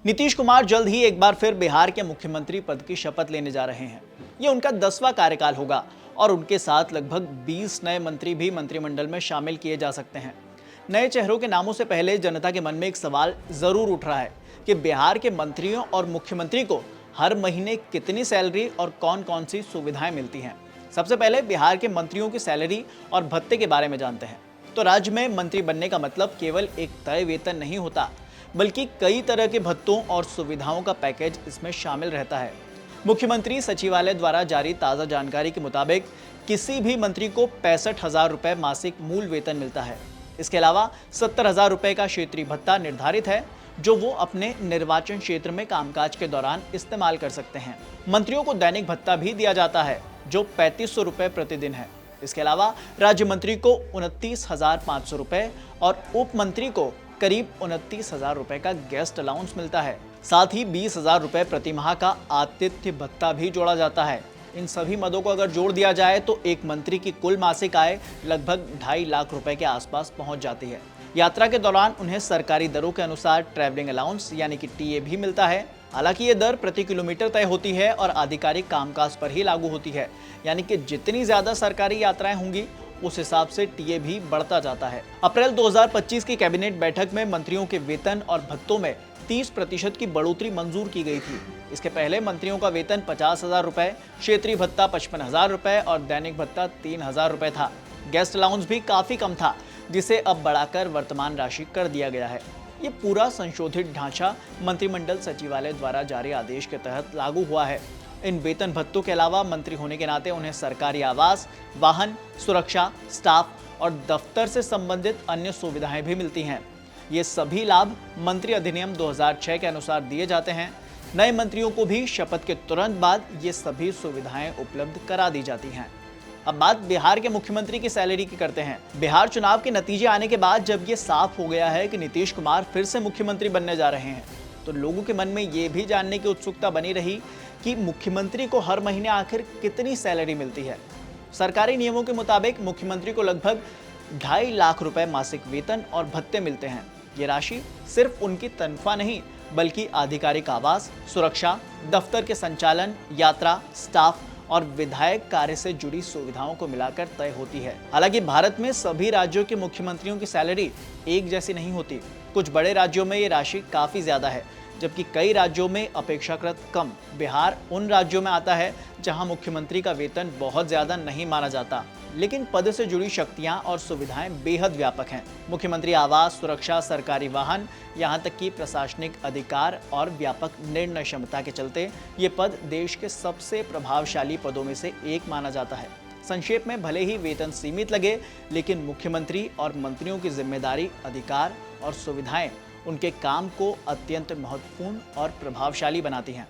नीतीश कुमार जल्द ही एक बार फिर बिहार के मुख्यमंत्री पद की शपथ लेने जा रहे हैं। ये उनका 10वां कार्यकाल होगा और उनके साथ लगभग 20 नए मंत्री भी मंत्रिमंडल में शामिल किए जा सकते हैं। नए चेहरों के नामों से पहले जनता के मन में एक सवाल जरूर उठ रहा है कि बिहार के मंत्रियों और मुख्यमंत्री को हर महीने कितनी सैलरी और कौन कौन सी सुविधाएं मिलती हैं। सबसे पहले बिहार के मंत्रियों की सैलरी और भत्ते के बारे में जानते हैं। तो राज्य में मंत्री बनने का मतलब केवल एक तय वेतन नहीं होता, बल्कि कई तरह के भत्तों और सुविधाओं का पैकेज इसमें शामिल रहता है। मुख्यमंत्री सचिवालय द्वारा जारी ताज़ा जानकारी के मुताबिक किसी भी मंत्री को 65,000 रुपये मासिक मूल वेतन मिलता है। इसके अलावा 70,000 रुपये का क्षेत्रीय भत्ता निर्धारित है, जो वो अपने निर्वाचन क्षेत्र में कामकाज के दौरान इस्तेमाल कर सकते हैं। मंत्रियों को दैनिक भत्ता भी दिया जाता है, जो 3500 रुपये प्रतिदिन है। इसके अलावा राज्य मंत्री को 29,500 रुपये और उप मंत्री को करीब 29,000 रुपये का गेस्ट अलाउंस मिलता है। साथ ही 20,000 रुपये प्रति माह का आतिथ्य भत्ता भी जोड़ा जाता है। इन सभी मदों को अगर जोड़ दिया जाए तो एक मंत्री की कुल मासिक आय लगभग 2.5 लाख रुपए के आसपास पहुंच जाती है। यात्रा के दौरान उन्हें सरकारी दरों के अनुसार ट्रैवलिंग अलाउंस यानी कि टीए भी मिलता है। हालांकि ये दर प्रति किलोमीटर तय होती है और आधिकारिक कामकाज पर ही लागू होती है, यानी कि जितनी ज्यादा सरकारी यात्राएं होंगी उस हिसाब से टीए भी बढ़ता जाता है। अप्रैल 2025 की कैबिनेट बैठक में मंत्रियों के वेतन और भत्तों में 30% की बढ़ोतरी मंजूर की गई थी। इसके पहले मंत्रियों का वेतन 50,000 रुपए, क्षेत्रीय भत्ता 55,000 रुपए और दैनिक भत्ता 3,000 रुपए था। गेस्ट अलाउंस भी काफी कम था, जिसे अब बढ़ाकर वर्तमान राशि कर दिया गया है। ये पूरा संशोधित ढांचा मंत्रिमंडल सचिवालय द्वारा जारी आदेश के तहत लागू हुआ है। इन वेतन भत्तों के अलावा मंत्री होने के नाते उन्हें सरकारी आवास, वाहन, सुरक्षा, स्टाफ और दफ्तर से संबंधित अन्य सुविधाएं भी मिलती हैं। ये सभी लाभ मंत्री अधिनियम 2006 के अनुसार दिए जाते हैं। नए मंत्रियों को भी शपथ के तुरंत बाद ये सभी सुविधाएं उपलब्ध करा दी जाती हैं। अब बात बिहार के मुख्यमंत्री की सैलरी की करते हैं। बिहार चुनाव के नतीजे आने के बाद जब ये साफ हो गया है कि नीतीश कुमार फिर से मुख्यमंत्री बनने जा रहे हैं, तो लोगों के मन में ये भी जानने की उत्सुकता बनी रही कि मुख्यमंत्री को हर महीने आखिर कितनी सैलरी मिलती है। सरकारी नियमों के मुताबिक मुख्यमंत्री को लगभग 2.5 लाख रुपए मासिक वेतन और भत्ते मिलते हैं। ये राशि सिर्फ उनकी तनख्वाह नहीं, बल्कि आधिकारिक आवास, सुरक्षा, दफ्तर के संचालन, यात्रा, स्टाफ और विधायक कार्य से जुड़ी सुविधाओं को मिलाकर तय होती है। हालांकि भारत में सभी राज्यों के मुख्यमंत्रियों की सैलरी एक जैसी नहीं होती। कुछ बड़े राज्यों में ये राशि काफी ज्यादा है, जबकि कई राज्यों में अपेक्षाकृत कम। बिहार उन राज्यों में आता है जहां मुख्यमंत्री का वेतन बहुत ज्यादा नहीं माना जाता, लेकिन पद से जुड़ी शक्तियां और सुविधाएं बेहद व्यापक हैं। मुख्यमंत्री आवास, सुरक्षा, सरकारी वाहन, यहां तक कि प्रशासनिक अधिकार और व्यापक निर्णय क्षमता के चलते ये पद देश के सबसे प्रभावशाली पदों में से एक माना जाता है। संक्षेप में, भले ही वेतन सीमित लगे, लेकिन मुख्यमंत्री और मंत्रियों की जिम्मेदारी, अधिकार और सुविधाएं उनके काम को अत्यंत महत्वपूर्ण और प्रभावशाली बनाती हैं।